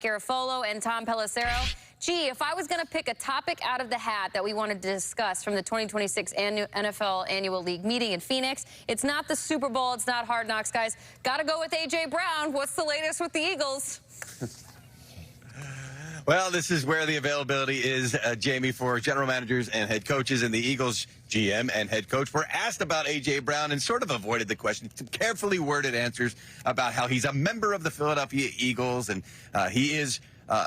Garofolo and Tom Pelissero. Gee, if I was going to pick a topic out of the hat that we wanted to discuss from the 2026 NFL Annual League meeting in Phoenix, it's not the Super Bowl, it's not Hard Knocks, guys. Got to go with A.J. Brown. What's the latest with the Eagles? Well, this is where the availability is, Jamie, for general managers and head coaches. And the Eagles GM and head coach were asked about A.J. Brown and sort of avoided the question. Some carefully worded answers about how he's a member of the Philadelphia Eagles and he is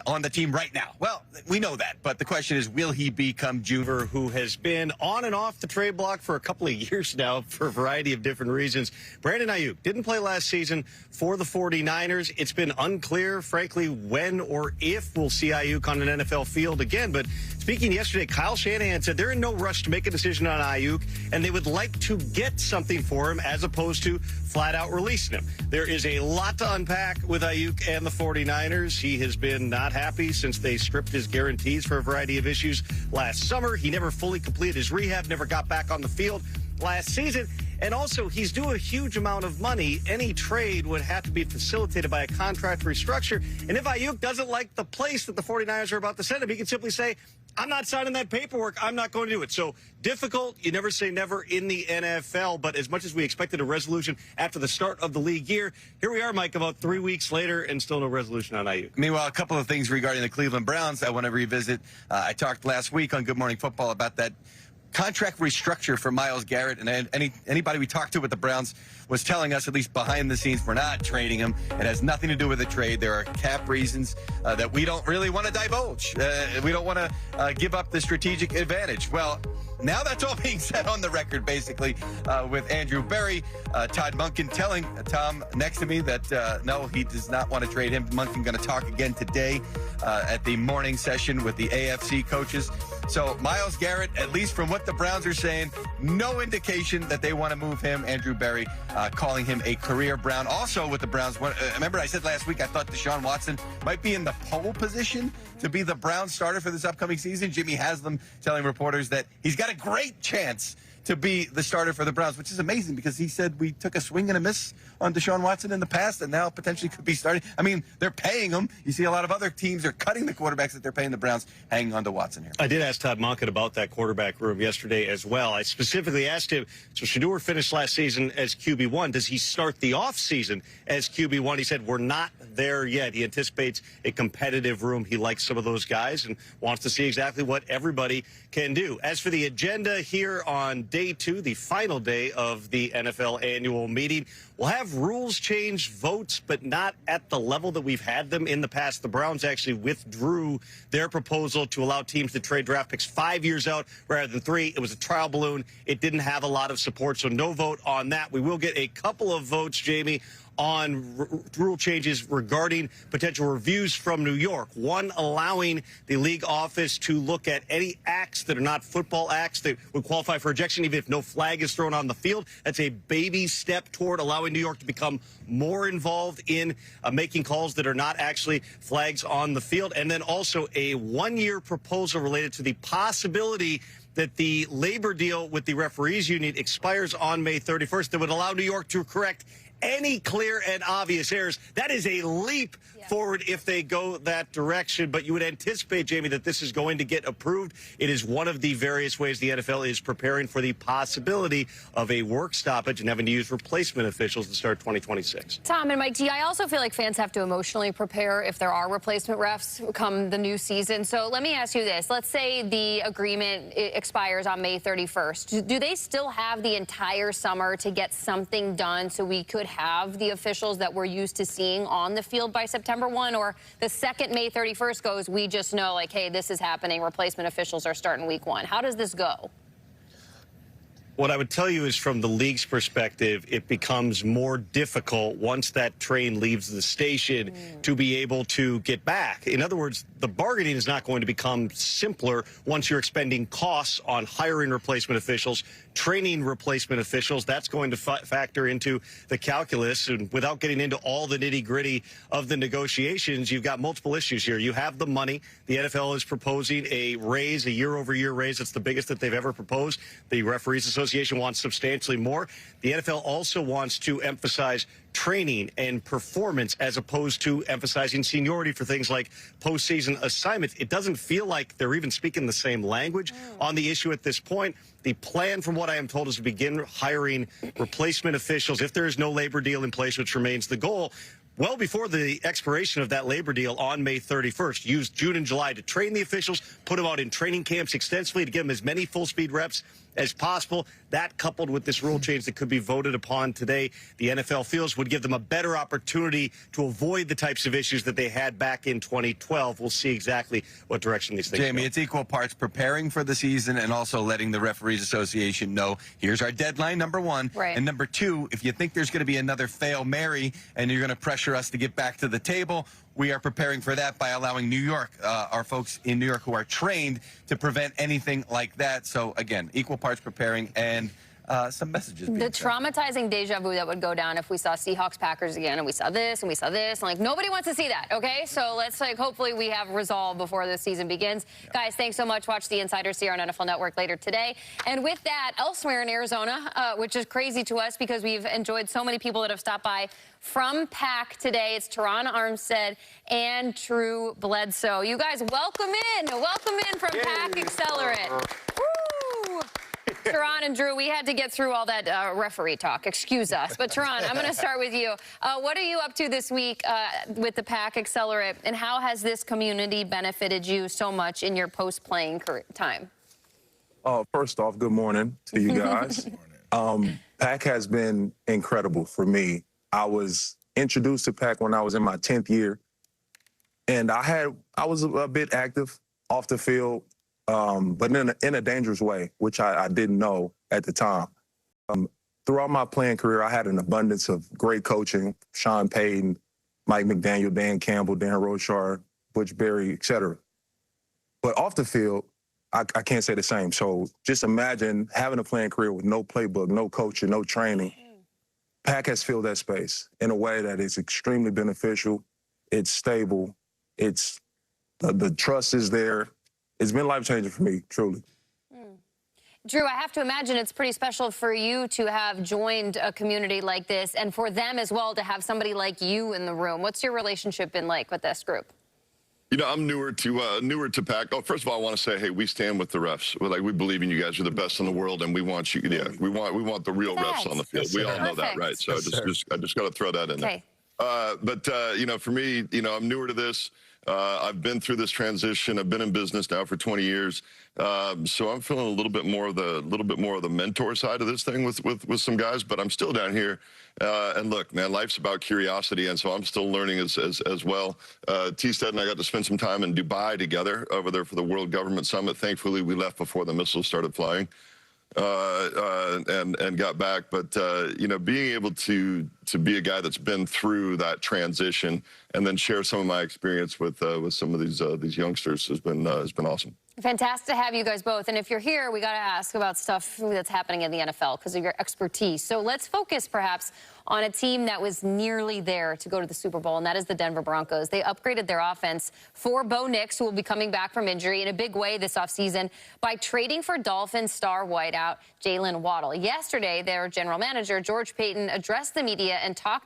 on the team right now. Well, we know that, but the question is, will he become junior? Who has been on and off the trade block for a couple of years now for a variety of different reasons. Brandon Aiyuk didn't play last season for the 49ers. It's been unclear, frankly, when or if we'll see Aiyuk on an NFL field again. But speaking yesterday, Kyle Shanahan said they're in no rush to make a decision on Aiyuk, and they would like to get something for him as opposed to flat out releasing him. There is a lot to unpack with Aiyuk and the 49ers. He has been not happy since they stripped his guarantees for a variety of issues last summer. He never fully completed his rehab, never got back on the field last season. And also, he's due a huge amount of money. Any trade would have to be facilitated by a contract restructure. And if Aiyuk doesn't like the place that the 49ers are about to send him, he can simply say, I'm not signing that paperwork. I'm not going to do it. So difficult. You never say never in the NFL. But as much as we expected a resolution after the start of the league year, here we are, Mike, about 3 weeks later and still no resolution on Aiyuk. Meanwhile, a couple of things regarding the Cleveland Browns I want to revisit. I talked last week on Good Morning Football about that contract restructure for Myles Garrett, and anybody we talked to with the Browns was telling us, at least behind the scenes, we're not trading him. It has nothing to do with the trade. There are cap reasons that we don't really want to divulge. We don't want to give up the strategic advantage. Well, now that's all being said on the record, basically, with Andrew Berry, Todd Monken telling Tom next to me that, no, he does not want to trade him. Monken going to talk again today at the morning session with the AFC coaches. So Myles Garrett, at least from what the Browns are saying, no indication that they want to move him. Andrew Berry calling him a career Brown. Also with the Browns, remember I said last week I thought Deshaun Watson might be in the pole position to be the Browns starter for this upcoming season. Jimmy Haslam telling reporters that he's got a great chance to be the starter for the Browns, which is amazing because he said we took a swing and a miss on Deshaun Watson in the past and now potentially could be starting. I mean, they're paying him. You see a lot of other teams are cutting the quarterbacks that they're paying the Browns, hanging on to Watson here. I did ask Todd Monken about that quarterback room yesterday as well. I specifically asked him, so Shedeur finished last season as QB1. Does he start the offseason as QB1? He said, we're not there yet. He anticipates a competitive room. He likes some of those guys and wants to see exactly what everybody can do. As for the agenda here on Day 2, the final day of the NFL annual meeting, we'll have rules change votes, but not at the level that we've had them in the past. The Browns actually withdrew their proposal to allow teams to trade draft picks 5 years out rather than 3. It was a trial balloon. It didn't have a lot of support, so no vote on that. We will get a couple of votes, Jamie, on rule changes regarding potential reviews from New York. One allowing the league office to look at any acts that are not football acts that would qualify for ejection, even if no flag is thrown on the field. That's a baby step toward allowing New York to become more involved in making calls that are not actually flags on the field. And then also a one-year proposal related to the possibility that the labor deal with the referees union expires on May 31st that would allow New York to correct any clear and obvious errors. That is a leap forward if they go that direction. But you would anticipate, Jamie, that this is going to get approved. It is one of the various ways the NFL is preparing for the possibility of a work stoppage and having to use replacement officials to start 2026. Tom and Mike G, I also feel like fans have to emotionally prepare if there are replacement refs come the new season. So let me ask you this. Let's say the agreement expires on May 31st. Do they still have the entire summer to get something done so we could have the officials that we're used to seeing on the field by September 1, or the second May 31st goes, we just know, like, hey, this is happening, replacement officials are starting week 1. How does this go? What I would tell you is from the league's perspective, it becomes more difficult once that train leaves the station to be able to get back. In other words, the bargaining is not going to become simpler once you're expending costs on hiring replacement officials, training replacement officials. That's going to factor into the calculus. And without getting into all the nitty-gritty of the negotiations, you've got multiple issues here. You have the money. The NFL is proposing a raise, a year-over-year raise. That's the biggest that they've ever proposed. The Referees Association Association wants substantially more. The NFL also wants to emphasize training and performance as opposed to emphasizing seniority for things like postseason assignments. It doesn't feel like they're even speaking the same language on the issue at this point. The plan, from what I am told, is to begin hiring replacement officials if there is no labor deal in place, which remains the goal, well before the expiration of that labor deal on May 31st. Use June and July to train the officials, put them out in training camps extensively to give them as many full-speed reps as possible. That, coupled with this rule change that could be voted upon today, the NFL feels would give them a better opportunity to avoid the types of issues that they had back in 2012. We'll see exactly what direction these things Jamie, go. it's equal parts preparing for the season and also letting the Referees Association know, here's our deadline, number one. Right. And number two, if you think there's going to be another Fail Mary and you're going to pressure us to get back to the table, we are preparing for that by allowing New York, our folks in New York who are trained to prevent anything like that. So, again, equal parts preparing and some messages being The sent. traumatizing deja vu that would go down if we saw Seahawks-Packers again, and we saw this, and we saw this, and, like, nobody wants to see that, okay? So let's, like, hopefully we have resolve before the season begins. Yeah. Guys, thanks so much. Watch the Insiders here on NFL Network later today. And with that, elsewhere in Arizona, which is crazy to us because we've enjoyed so many people that have stopped by from PAC today. It's Teron Armstead and Drew Bledsoe. You guys, welcome in. Welcome in from PAC Accelerate. Woo! Teron and Drew, we had to get through all that referee talk. Excuse us. But, Teron, I'm going to start with you. What are you up to this week with the PAC Accelerate, and how has this community benefited you so much in your post-playing time? First off, good morning to you guys. PAC has been incredible for me. I was introduced to PAC when I was in my 10th year, and I was a bit active off the field, but in a dangerous way, which I didn't know at the time. Throughout my playing career, I had an abundance of great coaching: Sean Payton, Mike McDaniel, Dan Campbell, Dan Rochard, Butch Berry, etc. But off the field, I can't say the same. So just imagine having a playing career with no playbook, no coaching, no training. PAC has filled that space in a way that is extremely beneficial. It's stable. It's the trust is there. It's been life-changing for me, truly. Drew, I have to imagine it's pretty special for you to have joined a community like this, and for them as well to have somebody like you in the room. What's your relationship been like with this group? You know, I'm newer to PAC. Oh, first of all, I want to say, hey, we stand with the refs. We believe in you guys. You're the best in the world, and we want you. Yeah, we want the real refs on the field. We all know that, right? So I just got to throw that in there. But you know, for me, you know, I'm newer to this. I've been through this transition. I've been in business now for 20 years, so I'm feeling a little bit more of the mentor side of this thing with some guys. But I'm still down here. And look, man, life's about curiosity, and so I'm still learning as well. T-Stead and I got to spend some time in Dubai together over there for the World Government Summit. Thankfully, we left before the missiles started flying. And got back, but you know, being able to be a guy that's been through that transition and then share some of my experience with some of these youngsters has been awesome. Fantastic to have you guys both. And if you're here, we got to ask about stuff that's happening in the NFL because of your expertise. So let's focus perhaps on a team that was nearly there to go to the Super Bowl, and that is the Denver Broncos. They upgraded their offense for Bo Nix, who will be coming back from injury in a big way this offseason, by trading for Dolphins star wideout Jalen Waddle. Yesterday, their general manager, George Payton, addressed the media and talked